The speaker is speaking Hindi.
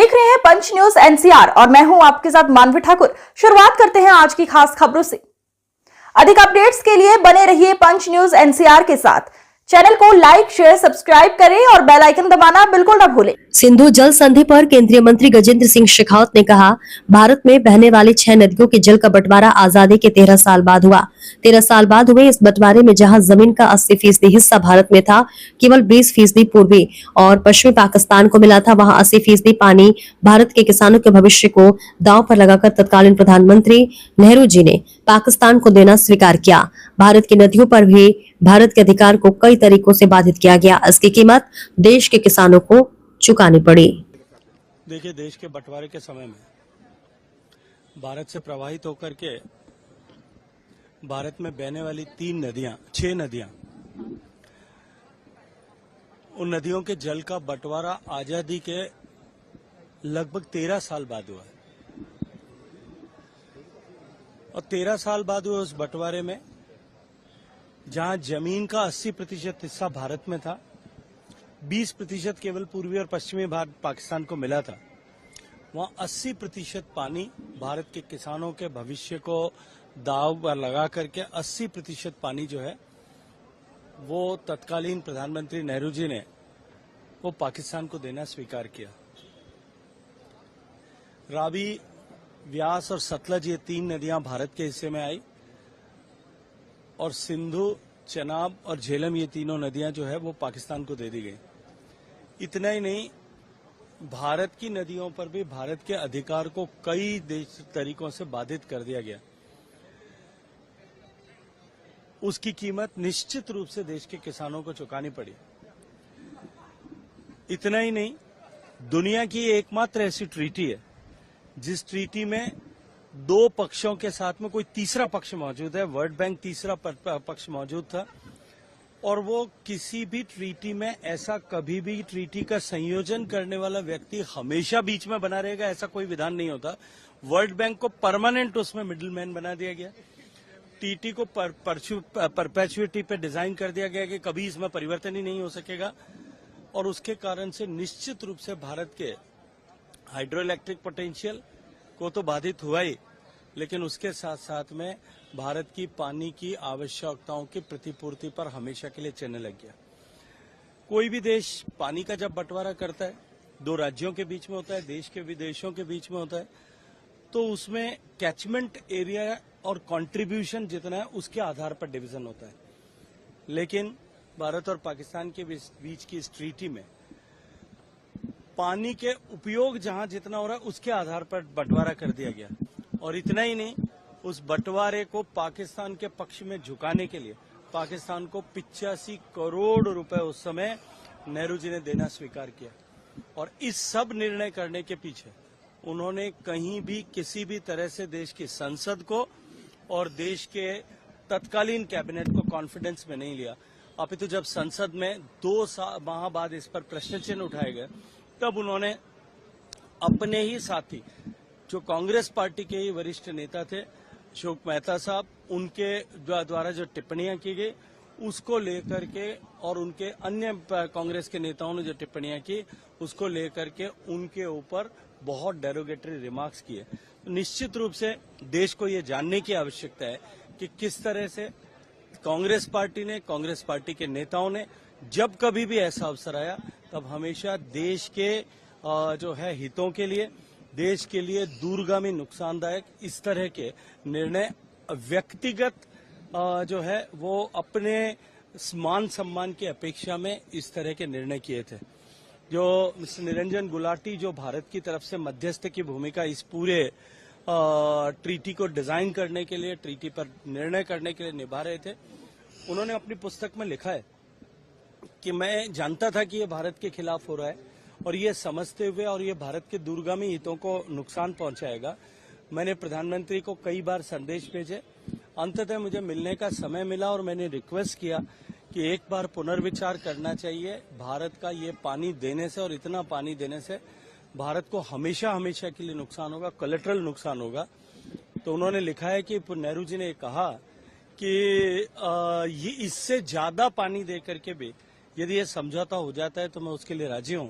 देख रहे हैं पंच न्यूज एनसीआर और मैं हूं आपके साथ मानवी ठाकुर। शुरुआत करते हैं आज की खास खबरों से। अधिक अपडेट्स के लिए बने रहिए पंच न्यूज एनसीआर के साथ। चैनल को लाइक, शेयर, सब्सक्राइब करें और बेल आइकन दबाना बिल्कुल न भूलें। सिंधु जल संधि पर केंद्रीय मंत्री गजेंद्र सिंह शेखावत ने कहा, भारत में बहने वाली 6 नदियों के जल का बंटवारा आजादी के 13 साल बाद हुआ। 13 साल बाद हुए इस बंटवारे में जहां जमीन का 80% हिस्सा भारत में था, केवल 20% पूर्वी और पश्चिमी पाकिस्तान को मिला था, वहां 80% पानी भारत के किसानों के भविष्य को दांव पर लगाकर तत्कालीन प्रधानमंत्री नेहरू जी ने पाकिस्तान को देना स्वीकार किया। भारत की नदियों पर भी भारत के अधिकार को कई तरीकों से बाधित किया गया। इसकी कीमत देश के किसानों को चुकानी पड़ी। देखिए, देश के बंटवारे के समय में भारत से प्रवाहित होकर के भारत में बहने वाली 6 नदियां, उन नदियों के जल का बंटवारा आजादी के लगभग 13 साल बाद हुआ है। और 13 साल बाद हुए उस बंटवारे में जहां जमीन का 80% हिस्सा भारत में था, 20% केवल पूर्वी और पश्चिमी भारत पाकिस्तान को मिला था, वहां 80% पानी भारत के किसानों के भविष्य को दांव पर लगा करके 80% पानी जो है वो तत्कालीन प्रधानमंत्री नेहरू जी ने वो पाकिस्तान को देना स्वीकार किया। रावी, व्यास और सतलज, ये 3 नदियां भारत के हिस्से में आई और सिंधु, चेनाब और झेलम, ये तीनों नदियां जो है वो पाकिस्तान को दे दी गई। इतना ही नहीं, भारत की नदियों पर भी भारत के अधिकार को कई तरीकों से बाधित कर दिया गया। उसकी कीमत निश्चित रूप से देश के किसानों को चुकानी पड़ी। इतना ही नहीं, दुनिया की एकमात्र ऐसी ट्रीटी है जिस ट्रीटी में 2 पक्षों के साथ में कोई तीसरा पक्ष मौजूद है। वर्ल्ड बैंक तीसरा पक्ष मौजूद था और वो किसी भी ट्रीटी में ऐसा कभी भी ट्रीटी का संयोजन करने वाला व्यक्ति हमेशा बीच में बना रहेगा, ऐसा कोई विधान नहीं होता। वर्ल्ड बैंक को परमानेंट उसमें मिडिलमैन बना दिया गया। टीटी को परपेचुइटी पे डिजाइन कर दिया गया कि कभी इसमें परिवर्तन ही नहीं हो सकेगा और उसके कारण से निश्चित रूप से भारत के हाइड्रो इलेक्ट्रिक पोटेंशियल को तो बाधित हुआ ही, लेकिन उसके साथ साथ में भारत की पानी की आवश्यकताओं की प्रतिपूर्ति पर हमेशा के लिए चलने लग गया। कोई भी देश पानी का जब बंटवारा करता है, 2 राज्यों के बीच में होता है, देश के विदेशों के बीच में होता है, तो उसमें कैचमेंट एरिया और कंट्रीब्यूशन जितना है उसके आधार पर डिवीजन होता है। लेकिन भारत और पाकिस्तान के बीच की इस ट्रीटी में पानी के उपयोग जहां जितना हो रहा है उसके आधार पर बंटवारा कर दिया गया। और इतना ही नहीं, उस बंटवारे को पाकिस्तान के पक्ष में झुकाने के लिए पाकिस्तान को 85 करोड़ रुपए उस समय नेहरू जी ने देना स्वीकार किया। और इस सब निर्णय करने के पीछे उन्होंने कहीं भी किसी भी तरह से देश की संसद को और देश के तत्कालीन कैबिनेट को कॉन्फिडेंस में नहीं लिया। अपितु जब संसद में 2 माह बाद इस पर प्रश्न चिन्ह उठाए गए, तब उन्होंने अपने ही साथी, जो कांग्रेस पार्टी के ही वरिष्ठ नेता थे, अशोक मेहता साहब, उनके द्वारा जो टिप्पणियां की गई उसको लेकर के और उनके अन्य कांग्रेस के नेताओं ने जो टिप्पणियां की उसको लेकर के उनके ऊपर बहुत डेरोगेटरी रिमार्क्स किए। तो निश्चित रूप से देश को ये जानने की आवश्यकता है कि किस तरह से कांग्रेस पार्टी ने, कांग्रेस पार्टी के नेताओं ने जब कभी भी ऐसा अवसर आया तब हमेशा देश के जो है हितों के लिए, देश के लिए दूरगामी नुकसानदायक इस तरह के निर्णय व्यक्तिगत जो है वो अपने मान सम्मान की अपेक्षा में इस तरह के निर्णय किए थे। जो मिस्टर निरंजन गुलाटी, जो भारत की तरफ से मध्यस्थ की भूमिका इस पूरे ट्रीटी को डिजाइन करने के लिए, ट्रीटी पर निर्णय करने के लिए निभा रहे थे, उन्होंने अपनी पुस्तक में लिखा है कि मैं जानता था कि ये भारत के खिलाफ हो रहा है और ये समझते हुए और ये भारत के दूरगामी हितों को नुकसान पहुंचाएगा, मैंने प्रधानमंत्री को कई बार संदेश भेजे। अंततः मुझे मिलने का समय मिला और मैंने रिक्वेस्ट किया कि एक बार पुनर्विचार करना चाहिए। भारत का ये पानी देने से और इतना पानी देने से भारत को हमेशा हमेशा के लिए नुकसान होगा, कोलैटरल नुकसान होगा। तो उन्होंने लिखा है कि नेहरू जी ने कहा कि ये इससे ज्यादा पानी दे करके भी यदि ये समझौता हो जाता है तो मैं उसके लिए राजी हूं,